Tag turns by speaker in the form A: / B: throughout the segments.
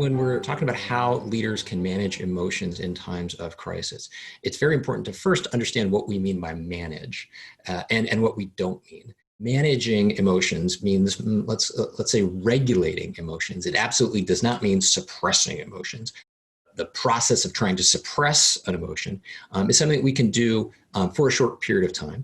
A: When we're talking about how leaders can manage emotions in times of crisis, it's very important to first understand what we mean by manage and what we don't mean. Managing emotions means, let's say, regulating emotions. It absolutely does not mean suppressing emotions. The process of trying to suppress an emotion is something that we can do for a short period of time,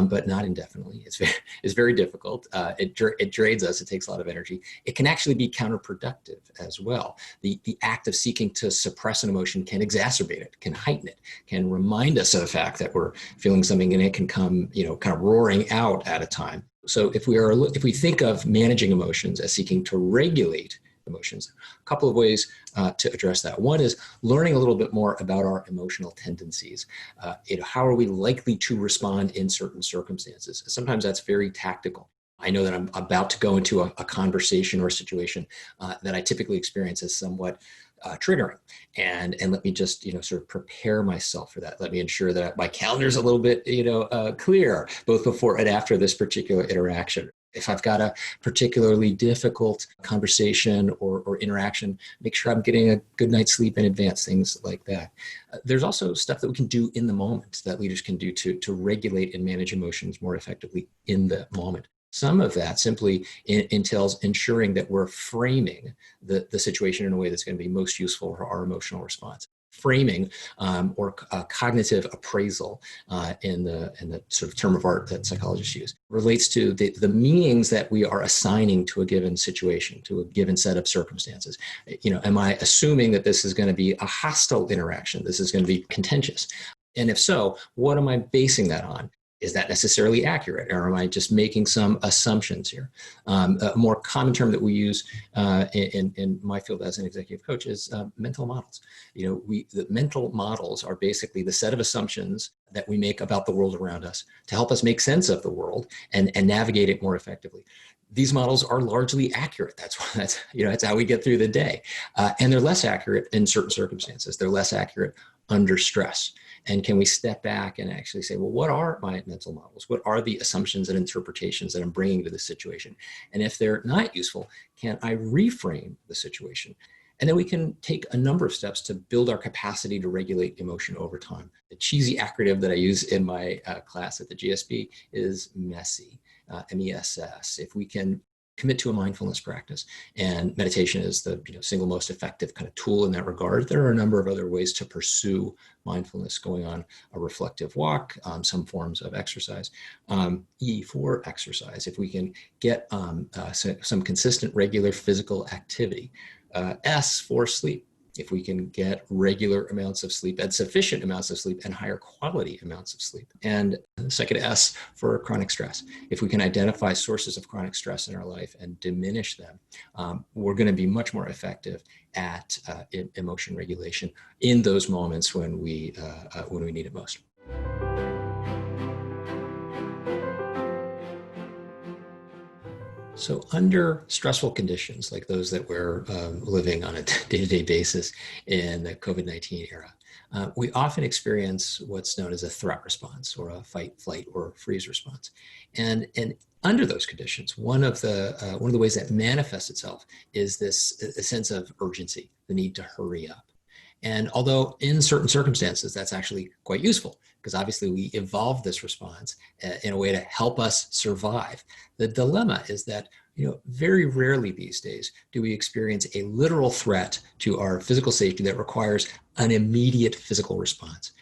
A: but not indefinitely. It's very difficult. It drains us. It takes a lot of energy. It can actually be counterproductive as well. The act of seeking to suppress an emotion can exacerbate it, can heighten it, can remind us of the fact that we're feeling something, and it can come, kind of roaring out at a time. So if we think of managing emotions as seeking to regulate emotions, a couple of ways to address that. One is learning a little bit more about our emotional tendencies. How are we likely to respond in certain circumstances? Sometimes that's very tactical. I know that I'm about to go into a conversation or a situation that I typically experience as somewhat triggering, and let me just sort of prepare myself for that. Let me ensure that my calendar's a little bit clear, both before and after this particular interaction. If I've got a particularly difficult conversation or interaction, make sure I'm getting a good night's sleep in advance, things like that. There's also stuff that we can do in the moment that leaders can do to regulate and manage emotions more effectively in the moment. Some of that simply entails ensuring that we're framing the situation in a way that's going to be most useful for our emotional response. Framing or cognitive appraisal in the sort of term of art that psychologists use relates to the meanings that we are assigning to a given situation, to a given set of circumstances. Am I assuming that this is going to be a hostile interaction? This is going to be contentious? And if so, what am I basing that on? Is that necessarily accurate, or am I just making some assumptions here? A more common term that we use in my field as an executive coach is mental models. The mental models are basically the set of assumptions that we make about the world around us to help us make sense of the world and navigate it more effectively. These models are largely accurate. That's how we get through the day, and they're less accurate in certain circumstances. They're less accurate under stress. And can we step back and actually say, well, what are my mental models? What are the assumptions and interpretations that I'm bringing to the situation? And if they're not useful, can I reframe the situation? And then we can take a number of steps to build our capacity to regulate emotion over time. The cheesy acronym that I use in my class at the GSB is MESSY, MESS. If we can commit to a mindfulness practice, and meditation is the single most effective kind of tool in that regard. There are a number of other ways to pursue mindfulness, going on a reflective walk, some forms of exercise. E for exercise, if we can get some consistent, regular physical activity. S for sleep. If we can get regular amounts of sleep and sufficient amounts of sleep and higher quality amounts of sleep. And the second S for chronic stress. If we can identify sources of chronic stress in our life and diminish them, we're going to be much more effective at emotion regulation in those moments when we need it most. So under stressful conditions like those that we're living on a day-to-day basis in the COVID-19 era, we often experience what's known as a threat response, or a fight, flight, or freeze response. And under those conditions, one of the ways that manifests itself is this a sense of urgency, the need to hurry up. And although in certain circumstances, that's actually quite useful, because obviously we evolved this response in a way to help us survive. The dilemma is that, very rarely these days do we experience a literal threat to our physical safety that requires an immediate physical response.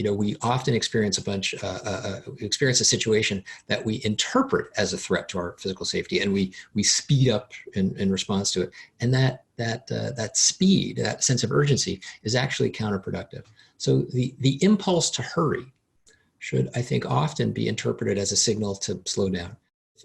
A: We often experience a situation that we interpret as a threat to our physical safety, and we speed up in response to it. And that speed, that sense of urgency, is actually counterproductive. So the impulse to hurry should, I think, often be interpreted as a signal to slow down.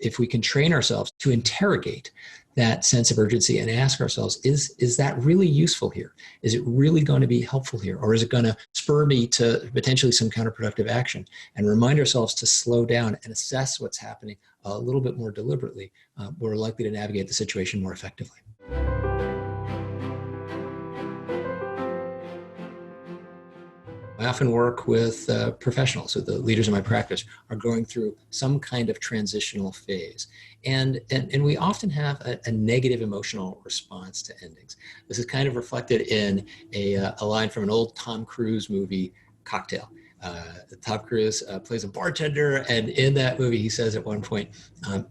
A: If we can train ourselves to interrogate that sense of urgency and ask ourselves, is that really useful here? Is it really going to be helpful here? Or is it going to spur me to potentially some counterproductive action? And remind ourselves to slow down and assess what's happening a little bit more deliberately. We're likely to navigate the situation more effectively. I often work with professionals, so the leaders in my practice are going through some kind of transitional phase. And we often have a negative emotional response to endings. This is kind of reflected in a line from an old Tom Cruise movie, Cocktail. Tom Cruise plays a bartender, and in that movie he says at one point,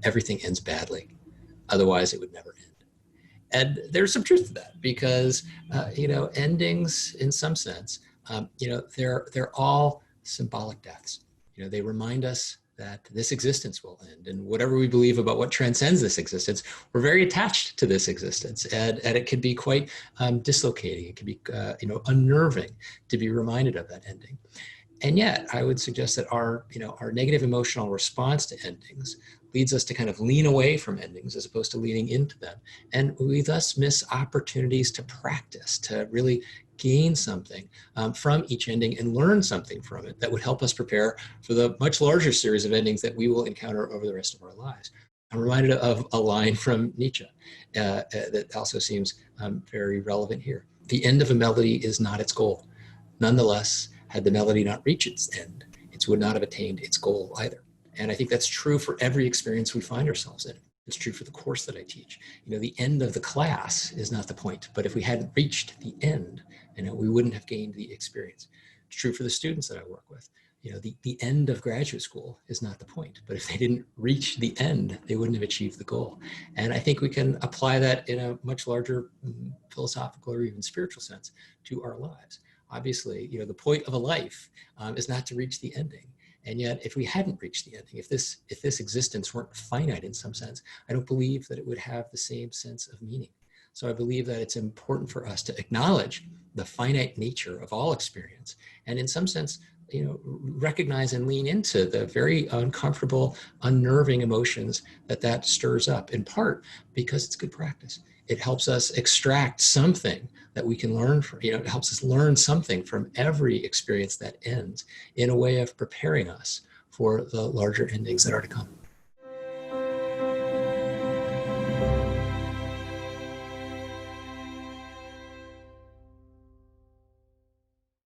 A: everything ends badly, otherwise it would never end. And there's some truth to that, because endings in some sense, they're all symbolic deaths. They remind us that this existence will end, and whatever we believe about what transcends this existence, we're very attached to this existence, and it can be quite dislocating. It can be unnerving to be reminded of that ending. And yet, I would suggest that our negative emotional response to endings leads us to kind of lean away from endings as opposed to leaning into them. And we thus miss opportunities to practice, to really gain something from each ending and learn something from it that would help us prepare for the much larger series of endings that we will encounter over the rest of our lives. I'm reminded of a line from Nietzsche that also seems very relevant here. The end of a melody is not its goal. Nonetheless, had the melody not reached its end, it would not have attained its goal either. And I think that's true for every experience we find ourselves in. It's true for the course that I teach. The end of the class is not the point, but if we hadn't reached the end, we wouldn't have gained the experience. It's true for the students that I work with. The end of graduate school is not the point, but if they didn't reach the end, they wouldn't have achieved the goal. And I think we can apply that in a much larger philosophical or even spiritual sense to our lives. Obviously, the point of a life is not to reach the ending. And yet, if we hadn't reached the ending, if this existence weren't finite in some sense, I don't believe that it would have the same sense of meaning. So I believe that it's important for us to acknowledge the finite nature of all experience, and in some sense, recognize and lean into the very uncomfortable, unnerving emotions that stirs up, in part because it's good practice. It helps us extract something that we can learn from, it helps us learn something from every experience that ends in a way of preparing us for the larger endings that are to come.